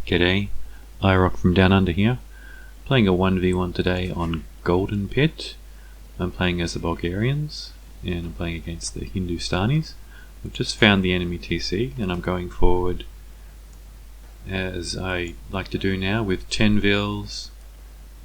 G'day, iRock from Down Under here, playing a 1v1 today on Golden Pit. I'm playing as the Bulgarians, and I'm playing against the Hindustanis. I've just found the enemy TC, and I'm going forward as I like to do now with 10 vils,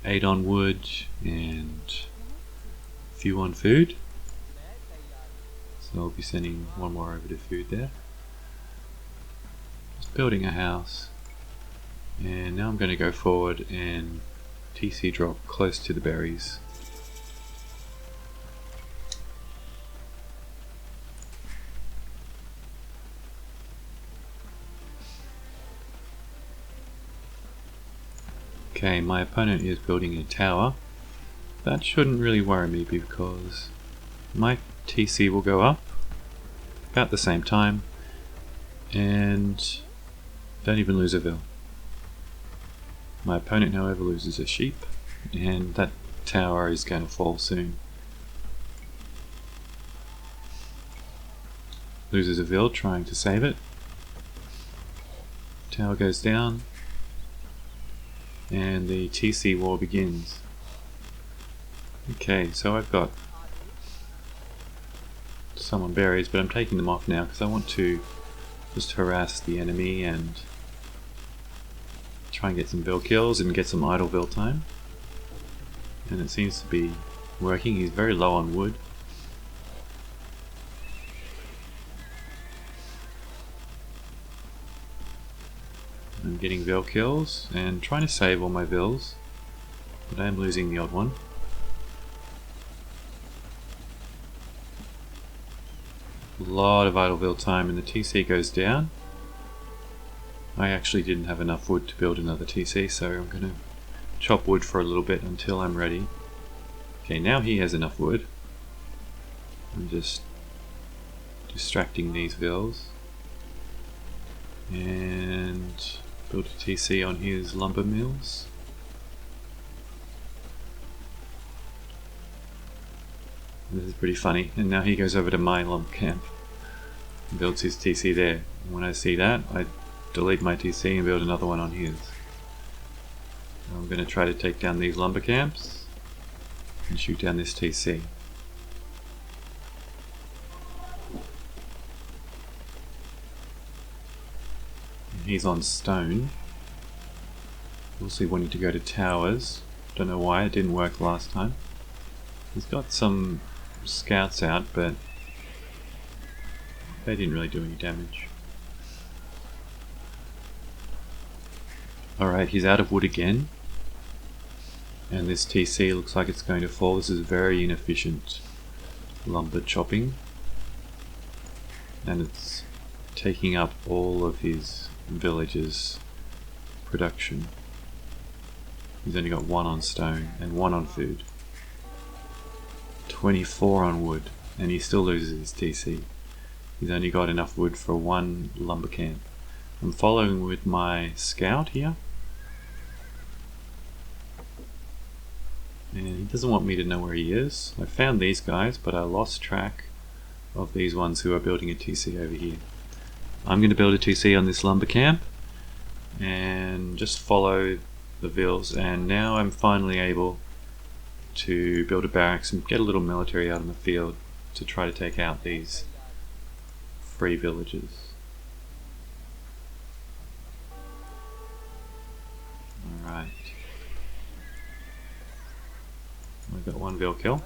8 on wood, and a few on food. So I'll be sending one more over to food there. Just building a house. And now I'm going to go forward and TC drop close to the berries. Okay, my opponent is building a tower. That shouldn't really worry me because my TC will go up about the same time and don't even lose a vil. My opponent, however, loses a sheep, and that tower is going to fall soon. Loses a vil trying to save it. Tower goes down, and the TC war begins. Okay, so I've got some on berries, but I'm taking them off now because I want to just harass the enemy and try and get some vil kills and get some idle vil time. And it seems to be working. He's very low on wood. I'm getting vil kills and trying to save all my vils, but I am losing the odd one. A lot of idle vil time and the TC goes down. I actually didn't have enough wood to build another TC, so I'm going to chop wood for a little bit until I'm ready. Okay, now he has enough wood. I'm just distracting these vils and build a TC on his lumber mills. This is pretty funny, and now he goes over to my lumber camp and builds his TC there. And when I see that, I delete my TC and build another one on his. I'm going to try to take down these lumber camps and shoot down this TC. And he's on stone. Also wanting to go to towers. Don't know why, it didn't work last time. He's got some scouts out, but they didn't really do any damage. Alright, he's out of wood again, and this TC looks like it's going to fall. This is very inefficient lumber chopping, and it's taking up all of his village's production. He's only got 1 on stone and 1 on food. 24 on wood, and he still loses his TC. He's only got enough wood for 1 lumber camp. I'm following with my scout here, and he doesn't want me to know where he is. I found these guys, but I lost track of these ones who are building a TC over here. I'm going to build a TC on this lumber camp and just follow the vils, and now I'm finally able to build a barracks and get a little military out in the field to try to take out these free villages. Alright. We've got 1 vil kill.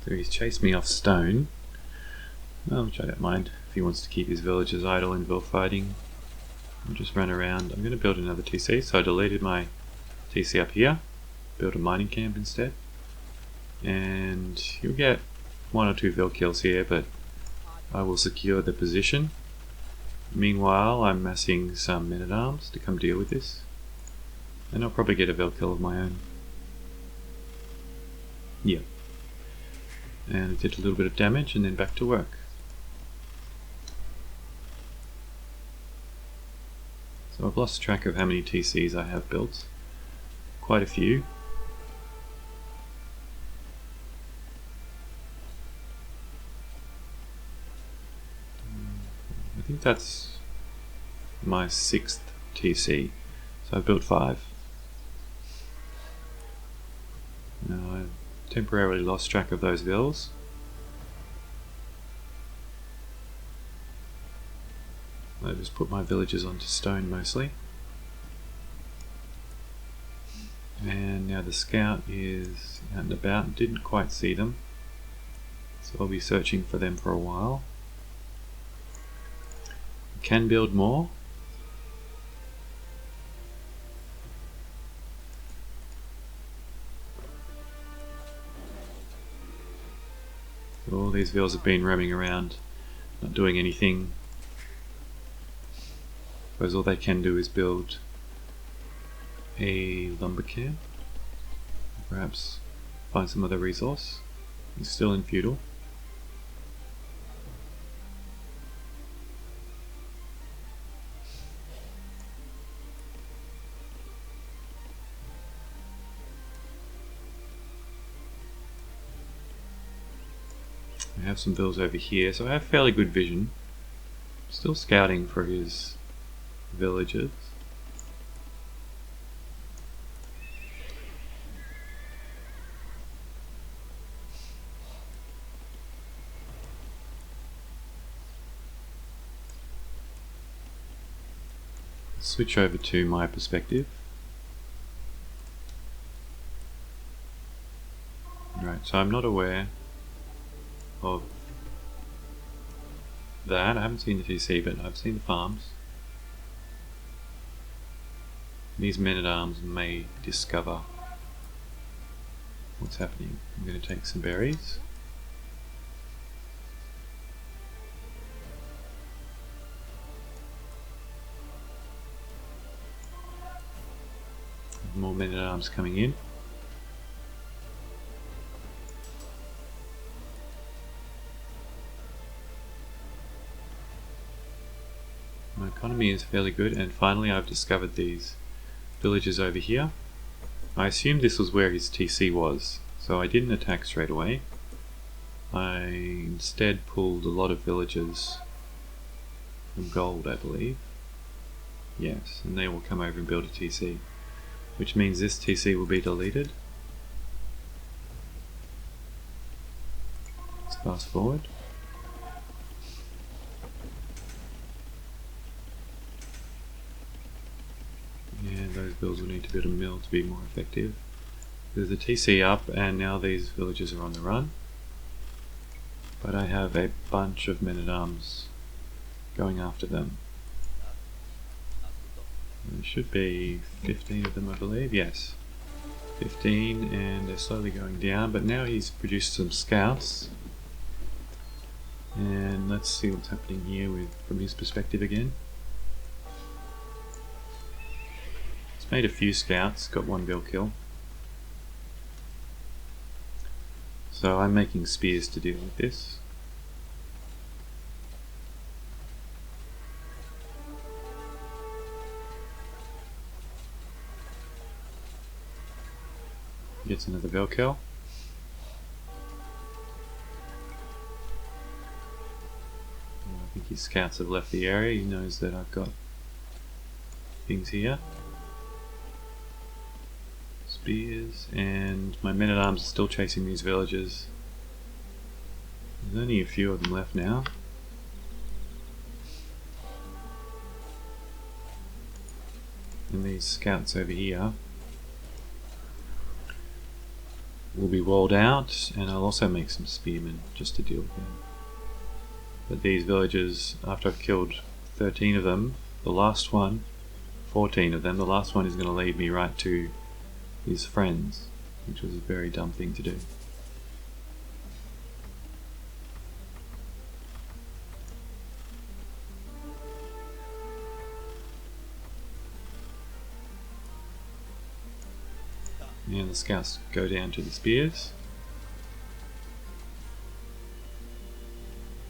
So he's chased me off stone, which I don't mind if he wants to keep his villagers idle in vil fighting. I'll just run around. I'm going to build another TC, so I deleted my TC up here, build a mining camp instead, and you'll get 1 or 2 vil kills here, but I will secure the position. Meanwhile, I'm massing some men-at-arms to come deal with this, and I'll probably get a vil kill of my own. Yeah. And I did a little bit of damage and then back to work. So I've lost track of how many TCs I have built. Quite a few. I think that's my 6th TC. So I've built 5. Now I've temporarily lost track of those vills. I just put my villages onto stone mostly. And now the scout is out and about, didn't quite see them. So I'll be searching for them for a while. Can build more. So all these vills have been roaming around, not doing anything. Suppose all they can do is build a lumber camp. Perhaps find some other resource. He's still in feudal. I have some vills over here, so I have fairly good vision. Still scouting for his villages. Switch over to my perspective. Right, so I'm not aware of that. I haven't seen the TC, but I've seen the farms. These men-at-arms may discover what's happening. I'm going to take some berries. More men-at-arms coming in. My economy is fairly good, and finally I've discovered these villages over here. I assumed this was where his TC was, so I didn't attack straight away. I instead pulled a lot of villages from gold, I believe. Yes, and they will come over and build a TC. Which means this TC will be deleted. Let's fast forward. And those builds will need to build a mill to be more effective. There's a TC up, and now these villages are on the run. But I have a bunch of men-at-arms going after them. There should be 15 of them, I believe. Yes, 15, and they're slowly going down. But now he's produced some scouts, and let's see what's happening here from his perspective again. He's made a few scouts, got one vill kill. So I'm making spears to deal with this. Gets another vill kill. I think his scouts have left the area. He knows that I've got things here. Spears, and my men-at-arms are still chasing these villagers. There's only a few of them left now. And these scouts over here will be walled out, and I'll also make some spearmen just to deal with them. But these villagers, after I've killed 13 of them, the last one, 14 of them, the last one is going to lead me right to his friends, which was a very dumb thing to do. And the scouts go down to the spears.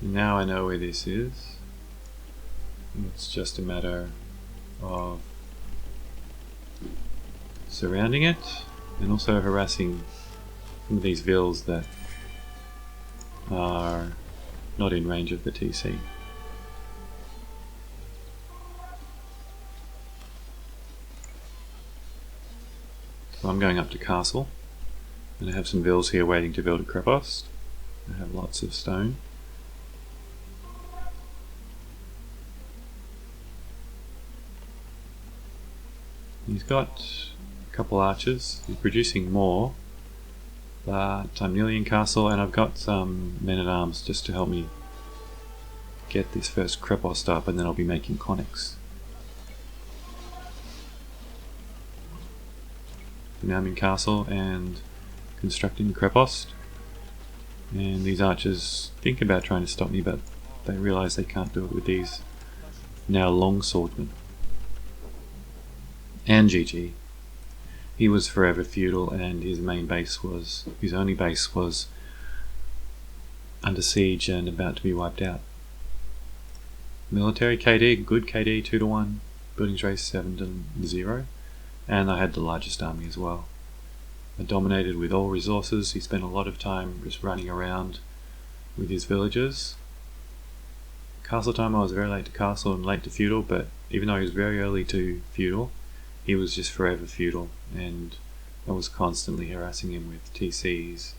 And now I know where this is. It's just a matter of surrounding it and also harassing some of these vills that are not in range of the TC. So I'm going up to castle, and I have some vills here waiting to build a crepost. I have lots of stone. He's got a couple archers. He's producing more, but I'm nearly in castle, and I've got some men-at-arms just to help me get this first crepost up, and then I'll be making conics. Now I'm in castle and constructing the crepost, and these archers think about trying to stop me, but they realise they can't do it with these now longswordmen. And GG. He was forever feudal, and his only base was under siege and about to be wiped out. Military KD, good KD, 2-1, buildings race 7-0, and I had the largest army as well. I dominated with all resources. He spent a lot of time just running around with his villagers. Castle time, I was very late to castle and late to feudal, but even though he was very early to feudal, he was just forever feudal, and I was constantly harassing him with TCs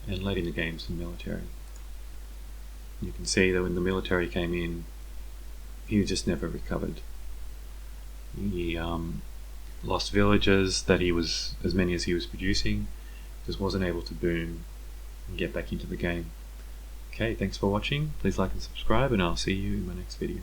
and late in the game some military. You can see that when the military came in, he just never recovered. He lost villages that he was, as many as he was producing, just wasn't able to boom and get back into the game. Okay, thanks for watching. Please like and subscribe, and I'll see you in my next video.